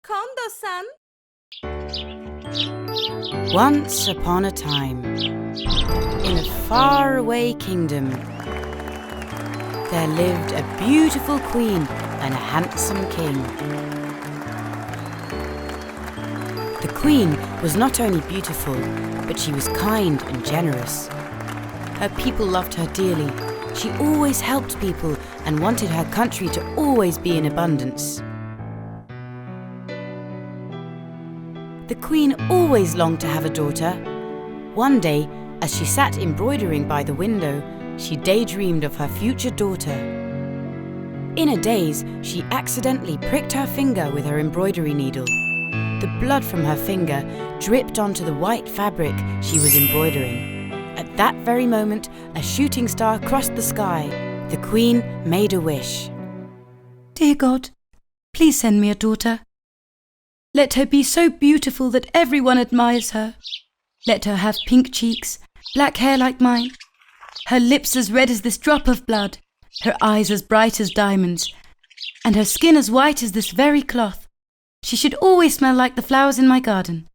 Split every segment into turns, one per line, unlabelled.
KONDOSAN.
Once upon a time, in a faraway kingdom, there lived a beautiful queen and a handsome king. The queen was not only beautiful, but she was kind and generous. Her people loved her dearly. She always helped people and wanted her country to always be in abundance. The queen always longed to have a daughter. One day, as she sat embroidering by the window, she daydreamed of her future daughter. In a daze, she accidentally pricked her finger with her embroidery needle. The blood from her finger dripped onto the white fabric she was embroidering. At that very moment, a shooting star crossed the sky. The queen made a wish.
Dear God, please send me a daughter. Let her be so beautiful that everyone admires her. Let her have pink cheeks, black hair like mine, her lips as red as this drop of blood, her eyes as bright as diamonds, and her skin as white as this very cloth. She should always smell like the flowers in my garden.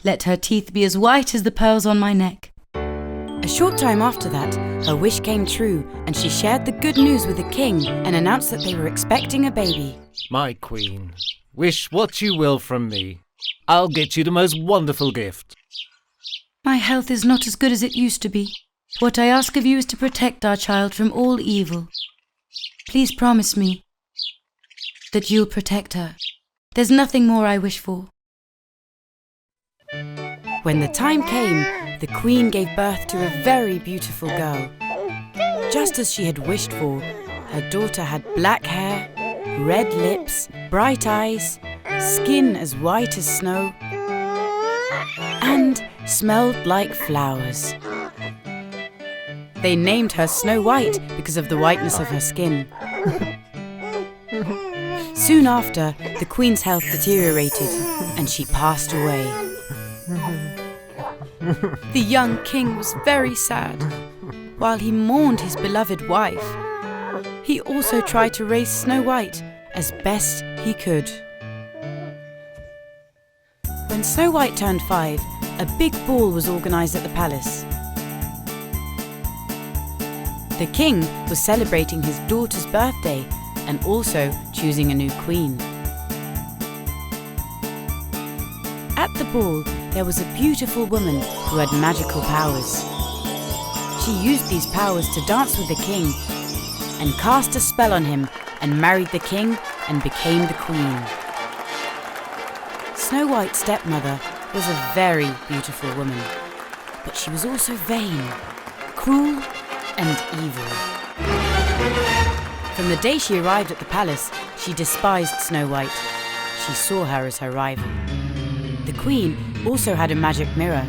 Let her teeth be as white as the pearls on my neck.
A short time after that, her wish came true, and she shared the good news with the king and announced that they were expecting a baby.
My queen, wish what you will from me. I'll get you the most wonderful gift.
My health is not as good as it used to be. What I ask of you is to protect our child from all evil. Please promise me that you'll protect her. There's nothing more I wish for.
When the time came, the queen gave birth to a very beautiful girl. Just as she had wished for, her daughter had black hair, red lips, bright eyes, skin as white as snow, and smelled like flowers. They named her Snow White because of the whiteness of her skin. Soon after, the queen's health deteriorated and she passed away. The young king was very sad. While he mourned his beloved wife, he also tried to raise Snow White as best he could. When Snow White turned 5, a big ball was organised at the palace. The king was celebrating his daughter's birthday and also choosing a new queen. At the ball, there was a beautiful woman who had magical powers. She used these powers to dance with the king and cast a spell on him and married the king and became the queen. Snow White's stepmother was a very beautiful woman, but she was also vain, cruel, and evil. From the day she arrived at the palace, she despised Snow White. She saw her as her rival. The queen also had a magic mirror.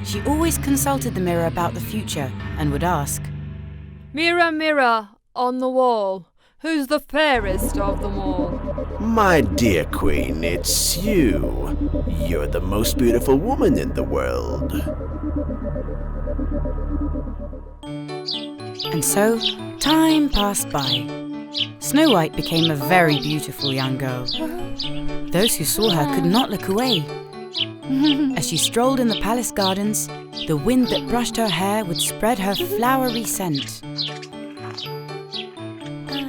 She always consulted the mirror about the future and would ask,
"Mirror, mirror on the wall, who's the fairest of them all?"
My dear queen, it's you. You're the most beautiful woman in the world.
And so, time passed by. Snow White became a very beautiful young girl. Those who saw her could not look away. As she strolled in the palace gardens, the wind that brushed her hair would spread her flowery scent.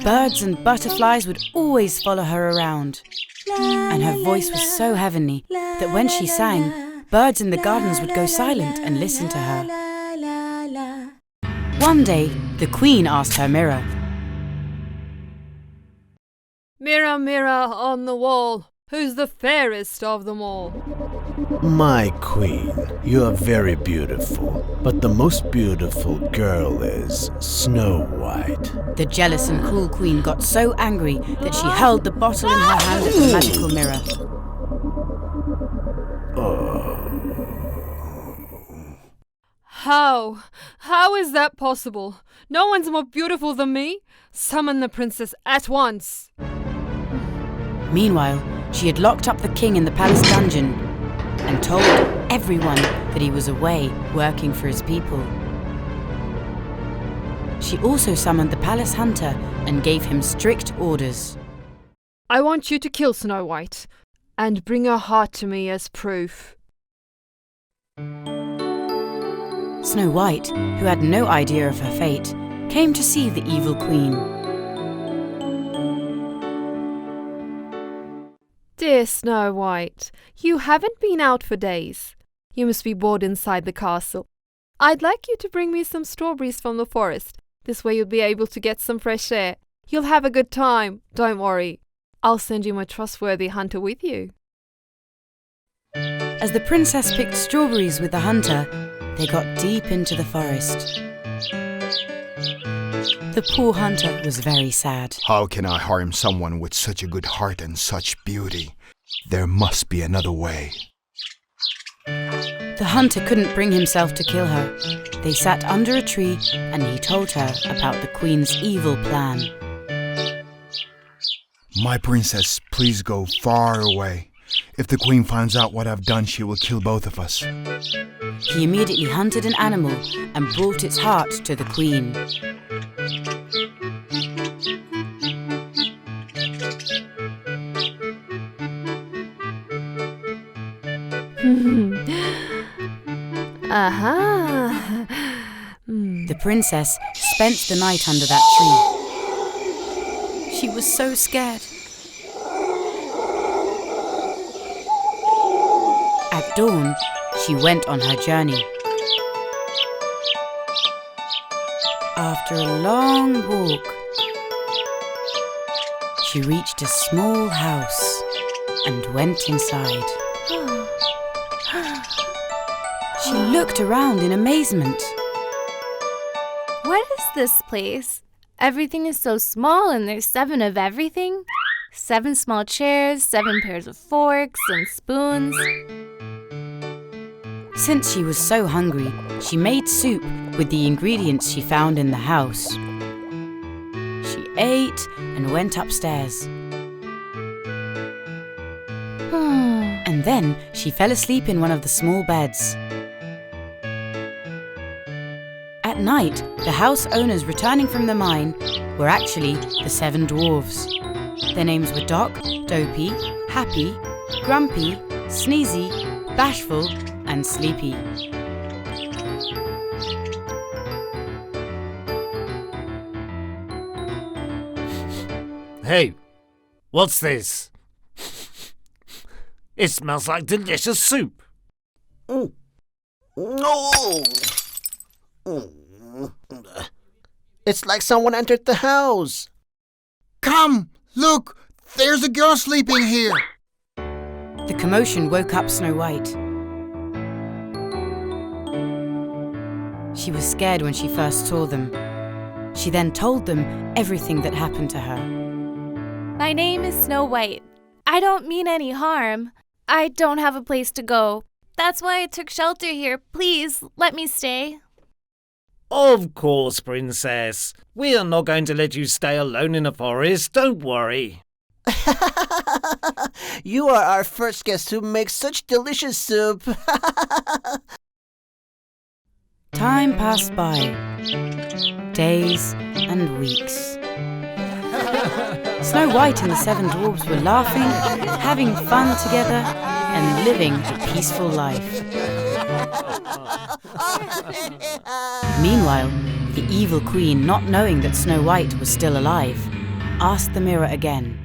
Birds and butterflies would always follow her around. And her voice was so heavenly that when she sang, birds in the gardens would go silent and listen to her. One day, the queen asked her mirror,
"Mirror, mirror on the wall, who's the fairest of them all?"
My queen, you are very beautiful, but the most beautiful girl is Snow White.
The jealous and cruel queen got so angry that she hurled the bottle in her hand at the magical mirror.
How is that possible? No one's more beautiful than me. Summon the princess at once.
Meanwhile, she had locked up the king in the palace dungeon and told everyone that he was away working for his people. She also summoned the palace hunter and gave him strict orders.
I want you to kill Snow White and bring her heart to me as proof.
Snow White, who had no idea of her fate, came to see the evil queen.
Dear Snow White, you haven't been out for days. You must be bored inside the castle. I'd like you to bring me some strawberries from the forest. This way you'll be able to get some fresh air. You'll have a good time, don't worry. I'll send you my trustworthy hunter with you.
As the princess picked strawberries with the hunter, they got deep into the forest. The poor hunter was very sad.
How can I harm someone with such a good heart and such beauty? There must be another way.
The hunter couldn't bring himself to kill her. They sat under a tree and he told her about the queen's evil plan.
My princess, please go far away. If the queen finds out what I've done, she will kill both of us.
He immediately hunted an animal and brought its heart to the queen.
Aha!
The princess spent the night under that tree. She was so scared. At dawn, she went on her journey. After a long walk, she reached a small house and went inside. She looked around in amazement.
What is this place? Everything is so small and there's 7 of everything. 7 small chairs, 7 pairs of forks and spoons.
Since she was so hungry, she made soup with the ingredients she found in the house. She ate and went upstairs. And then she fell asleep in one of the small beds. At night, the house owners returning from the mine were actually the 7 dwarves. Their names were Doc, Dopey, Happy, Grumpy, Sneezy, Bashful, and Sleepy.
Hey, what's this? It smells like delicious soup.
No! It's like someone entered the house.
Come! Look! There's a girl sleeping here!
The commotion woke up Snow White. She was scared when she first saw them. She then told them everything that happened to her.
My name is Snow White. I don't mean any harm. I don't have a place to go. That's why I took shelter here. Please, let me stay.
Of course, Princess. We are not going to let you stay alone in the forest. Don't worry.
You are our first guest who makes such delicious soup.
Time passed by. Days and weeks. Snow White and the 7 dwarves were laughing, having fun together, and living a peaceful life. Meanwhile, the evil queen, not knowing that Snow White was still alive, asked the mirror again.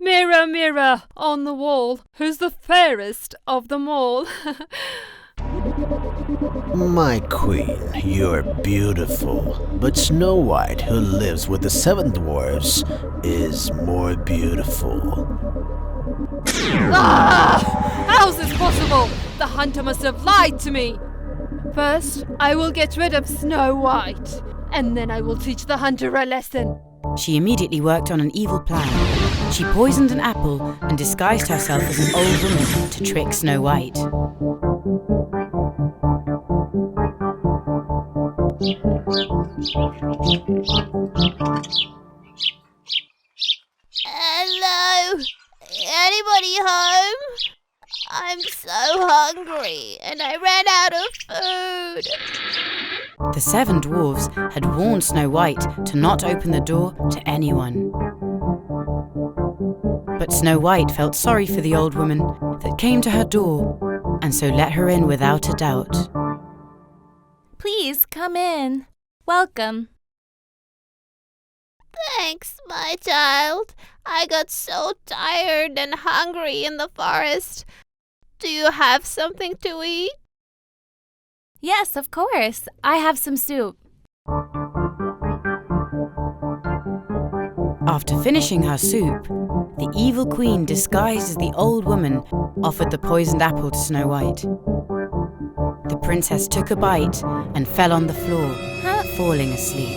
Mirror, mirror on the wall, who's the fairest of them all?
My queen, you're beautiful, but Snow White, who lives with the 7 dwarves, is more beautiful.
How's this possible? The hunter must have lied to me. First, I will get rid of Snow White, and then I will teach the hunter a lesson.
She immediately worked on an evil plan. She poisoned an apple and disguised herself as an old woman to trick Snow White.
Hello? Anybody home? I'm so hungry and I ran out of food.
The 7 dwarves had warned Snow White to not open the door to anyone. But Snow White felt sorry for the old woman that came to her door, and so let her in without a doubt.
Please come in. Welcome.
Thanks, my child. I got so tired and hungry in the forest. Do you have something to eat?
Yes, of course. I have some soup.
After finishing her soup, the evil queen, disguised as the old woman, offered the poisoned apple to Snow White. The princess took a bite and fell on the floor, falling asleep.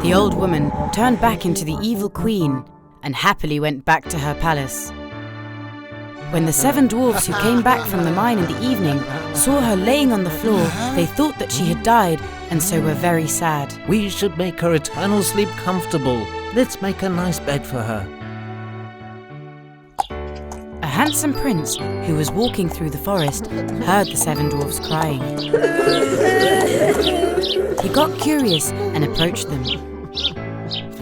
The old woman turned back into the evil queen and happily went back to her palace. When the 7 dwarfs who came back from the mine in the evening saw her laying on the floor, they thought that she had died and so were very sad.
We should make her eternal sleep comfortable. Let's make a nice bed for her.
A handsome prince who was walking through the forest heard the 7 dwarfs crying. He got curious and approached them.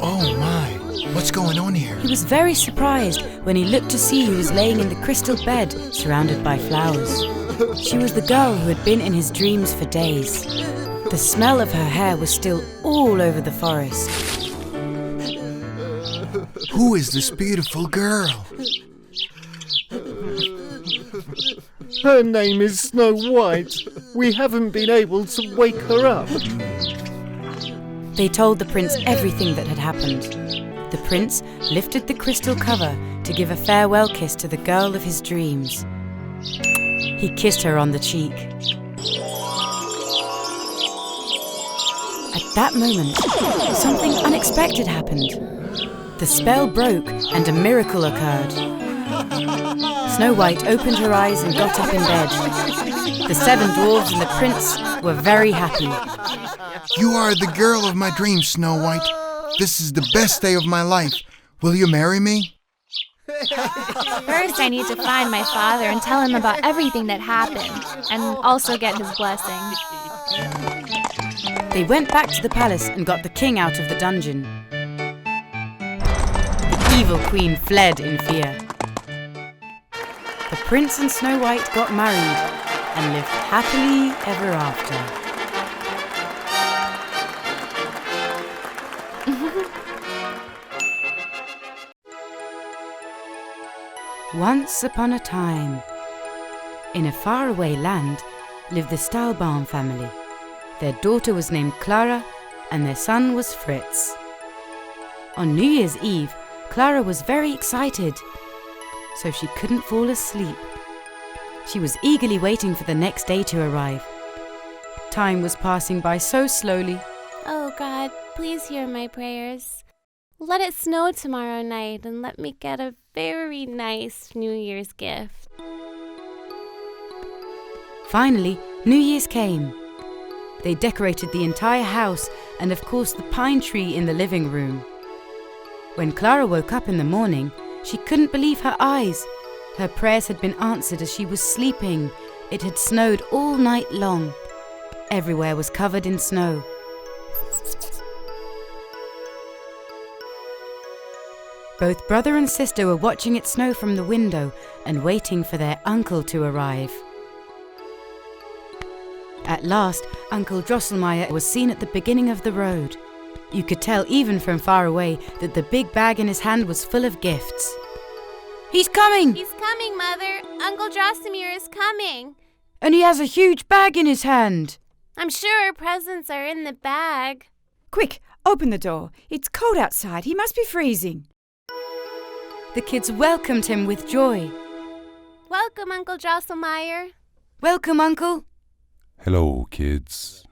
Oh my, what's going on here?
He was very surprised when he looked to see who was laying in the crystal bed surrounded by flowers. She was the girl who had been in his dreams for days. The smell of her hair was still all over the forest.
Who is this beautiful girl?
Her name is Snow White. We haven't been able to wake her up.
They told the prince everything that had happened. The prince lifted the crystal cover to give a farewell kiss to the girl of his dreams. He kissed her on the cheek. At that moment, something unexpected happened. The spell broke and a miracle occurred. Snow White opened her eyes and got up in bed. The 7 dwarves and the prince were very happy.
You are the girl of my dreams, Snow White. This is the best day of my life. Will you marry me?
First, I need to find my father and tell him about everything that happened, and also get his blessing.
They went back to the palace and got the king out of the dungeon. The evil queen fled in fear. The prince and Snow White got married and lived happily ever after. Once upon a time, in a faraway land, lived the Stahlbaum family. Their daughter was named Clara and their son was Fritz. On New Year's Eve, Clara was very excited, so she couldn't fall asleep. She was eagerly waiting for the next day to arrive. Time was passing by so slowly.
Oh God, please hear my prayers. Let it snow tomorrow night and let me get a very nice New Year's gift.
Finally, New Year's came. They decorated the entire house and of course the pine tree in the living room. When Clara woke up in the morning, she couldn't believe her eyes. Her prayers had been answered as she was sleeping. It had snowed all night long. Everywhere was covered in snow. Both brother and sister were watching it snow from the window and waiting for their uncle to arrive. At last, Uncle Drosselmeyer was seen at the beginning of the road. You could tell even from far away that the big bag in his hand was full of gifts. He's coming!
He's coming, Mother. Uncle Drosselmeyer is coming.
And he has a huge bag in his hand.
I'm sure presents are in the bag.
Quick, open the door. It's cold outside. He must be freezing.
The kids welcomed him with joy.
Welcome, Uncle Drosselmeyer.
Welcome, Uncle.
Hello, kids.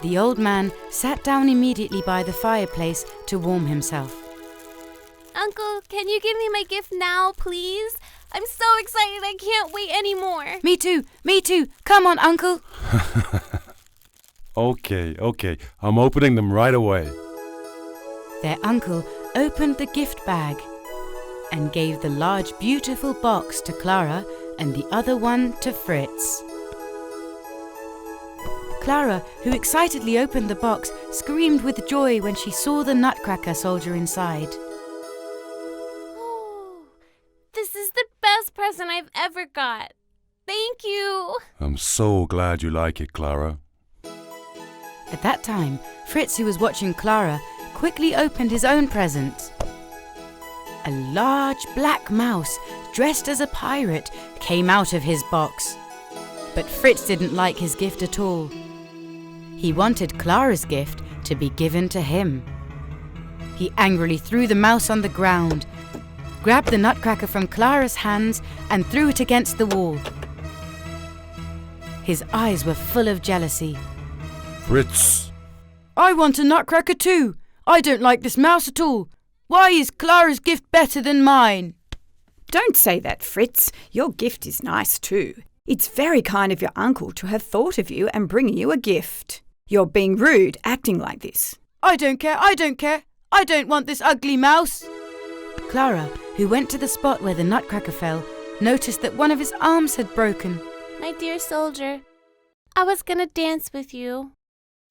The old man sat down immediately by the fireplace to warm himself.
Uncle, can you give me my gift now, please? I'm so excited I can't wait anymore.
Me too, me too. Come on, Uncle.
Okay. I'm opening them right away.
Their uncle opened the gift bag and gave the large, beautiful box to Clara and the other one to Fritz. Clara, who excitedly opened the box, screamed with joy when she saw the Nutcracker soldier inside.
Oh, this is the best present I've ever got. Thank you.
I'm so glad you like it, Clara.
At that time, Fritz, who was watching Clara, quickly opened his own present. A large black mouse, dressed as a pirate, came out of his box. But Fritz didn't like his gift at all. He wanted Clara's gift to be given to him. He angrily threw the mouse on the ground, grabbed the Nutcracker from Clara's hands and threw it against the wall. His eyes were full of jealousy.
Fritz!
I want a Nutcracker too. I don't like this mouse at all. Why is Clara's gift better than mine?
Don't say that, Fritz. Your gift is nice too. It's very kind of your uncle to have thought of you and bringing you a gift. You're being rude, acting like this.
I don't care. I don't want this ugly mouse.
Clara, who went to the spot where the Nutcracker fell, noticed that one of his arms had broken.
My dear soldier, I was gonna dance with you.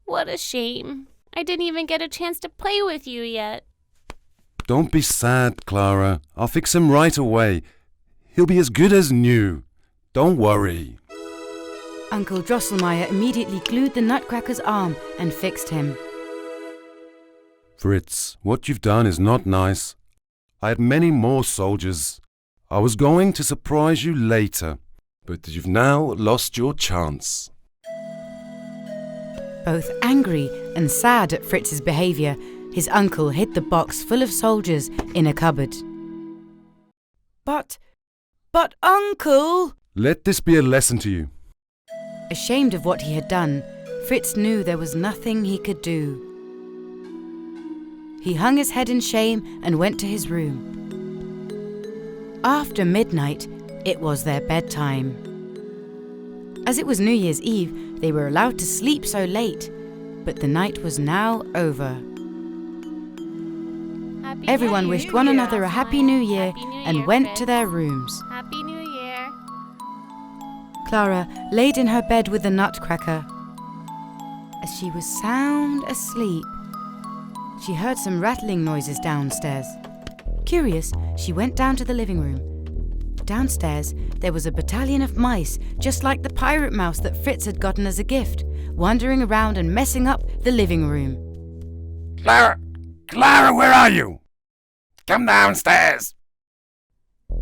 What a shame. I didn't even get a chance to play with you yet.
Don't be sad, Clara. I'll fix him right away. He'll be as good as new. Don't worry.
Uncle Drosselmeyer immediately glued the Nutcracker's arm and fixed him.
Fritz, what you've done is not nice. I had many more soldiers. I was going to surprise you later, but you've now lost your chance.
Both angry and sad at Fritz's behaviour, his uncle hid the box full of soldiers in a cupboard.
But Uncle!
Let this be a lesson to you.
Ashamed of what he had done, Fritz knew there was nothing he could do. He hung his head in shame and went to his room. After midnight, it was their bedtime. As it was New Year's Eve, they were allowed to sleep so late, but the night was now over. Everyone wished one another a Happy New Year and went to their rooms.
Happy New Year.
Clara laid in her bed with the Nutcracker. As she was sound asleep, she heard some rattling noises downstairs. Curious, she went down to the living room. Downstairs, there was a battalion of mice, just like the pirate mouse that Fritz had gotten as a gift, wandering around and messing up the living room.
Clara, where are you? Come downstairs.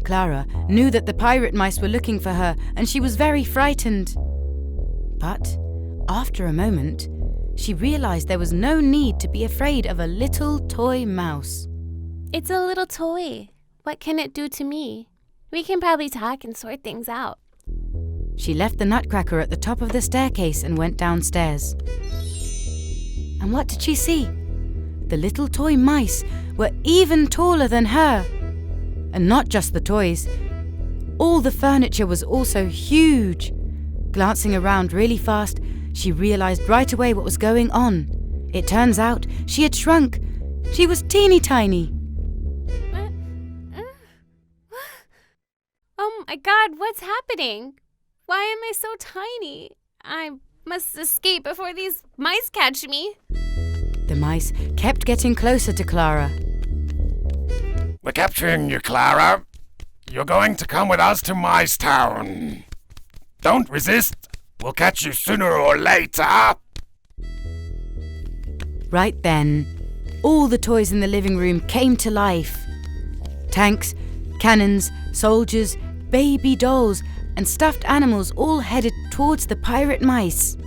Clara knew that the pirate mice were looking for her, and she was very frightened. But after a moment, she realized there was no need to be afraid of a little toy mouse.
It's a little toy. What can it do to me? We can probably talk and sort things out.
She left the Nutcracker at the top of the staircase and went downstairs. And what did she see? The little toy mice were even taller than her. And not just the toys. All the furniture was also huge. Glancing around really fast, she realized right away what was going on. It turns out she had shrunk. She was teeny tiny.
Oh my God, what's happening? Why am I so tiny? I must escape before these mice catch me.
The mice kept getting closer to Clara.
We're capturing you, Clara. You're going to come with us to Mice Town. Don't resist. We'll catch you sooner or later.
Right then, all the toys in the living room came to life. Tanks, cannons, soldiers, baby dolls, and stuffed animals all headed towards the pirate mice.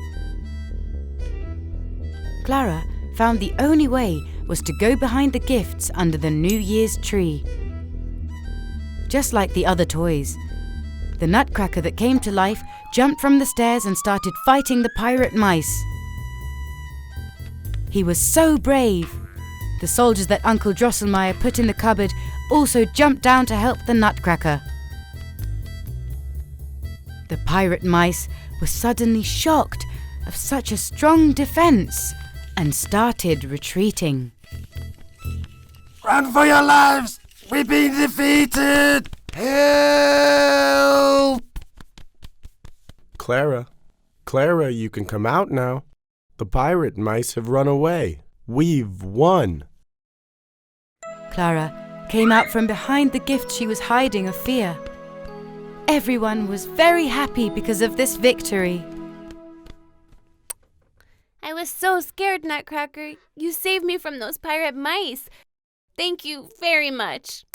Clara found the only way was to go behind the gifts under the New Year's tree. Just like the other toys, the Nutcracker that came to life jumped from the stairs and started fighting the pirate mice. He was so brave. The soldiers that Uncle Drosselmeyer put in the cupboard also jumped down to help the Nutcracker. The pirate mice were suddenly shocked of such a strong defense and started retreating.
Run for your lives! We've been defeated! Help!
Clara. Clara, you can come out now. The pirate mice have run away. We've won.
Clara came out from behind the gift she was hiding of fear. Everyone was very happy because of this victory.
I was so scared, Nutcracker. You saved me from those pirate mice. Thank you very much.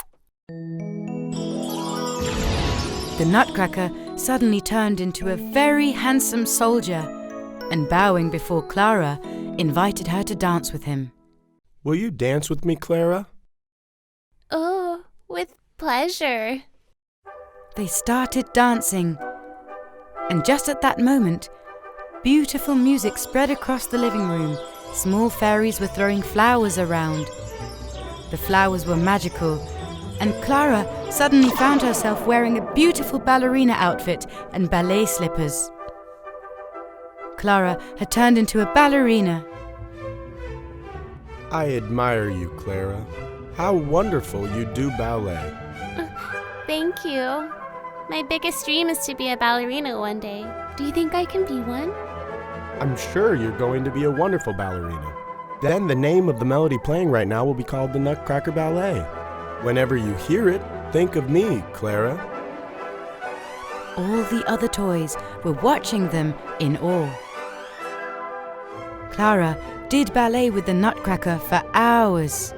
The Nutcracker suddenly turned into a very handsome soldier and, bowing before Clara, invited her to dance with him.
Will you dance with me, Clara?
Oh, with pleasure.
They started dancing, and just at that moment, beautiful music spread across the living room. Small fairies were throwing flowers around. The flowers were magical, and Clara suddenly found herself wearing a beautiful ballerina outfit and ballet slippers. Clara had turned into a ballerina.
I admire you, Clara. How wonderful you do ballet.
Thank you. My biggest dream is to be a ballerina one day. Do you think I can be one?
I'm sure you're going to be a wonderful ballerina. Then the name of the melody playing right now will be called the Nutcracker Ballet. Whenever you hear it, think of me, Clara.
All the other toys were watching them in awe. Clara did ballet with the Nutcracker for hours.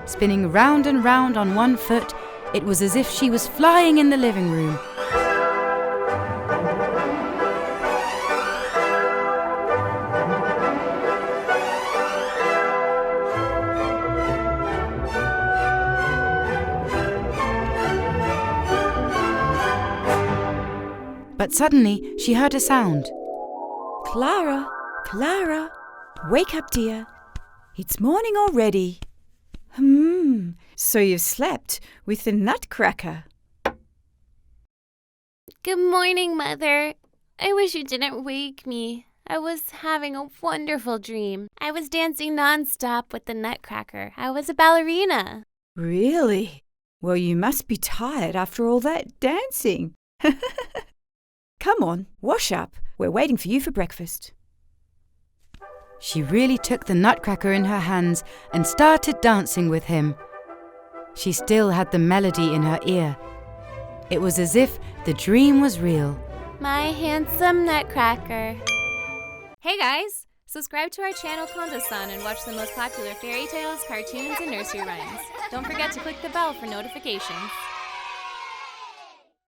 Spinning round and round on one foot, it was as if she was flying in the living room. But suddenly she heard a sound.
Clara, Clara, wake up, dear. It's morning already. So you've slept with the Nutcracker.
Good morning, Mother. I wish you didn't wake me. I was having a wonderful dream. I was dancing nonstop with the Nutcracker. I was a ballerina.
Really? Well, you must be tired after all that dancing. Come on, wash up. We're waiting for you for breakfast.
She really took the Nutcracker in her hands and started dancing with him. She still had the melody in her ear. It was as if the dream was real.
My handsome Nutcracker. Hey guys! Subscribe to our channel KONDOSAN and watch the most popular fairy tales, cartoons, and nursery rhymes. Don't forget to click the bell for notifications.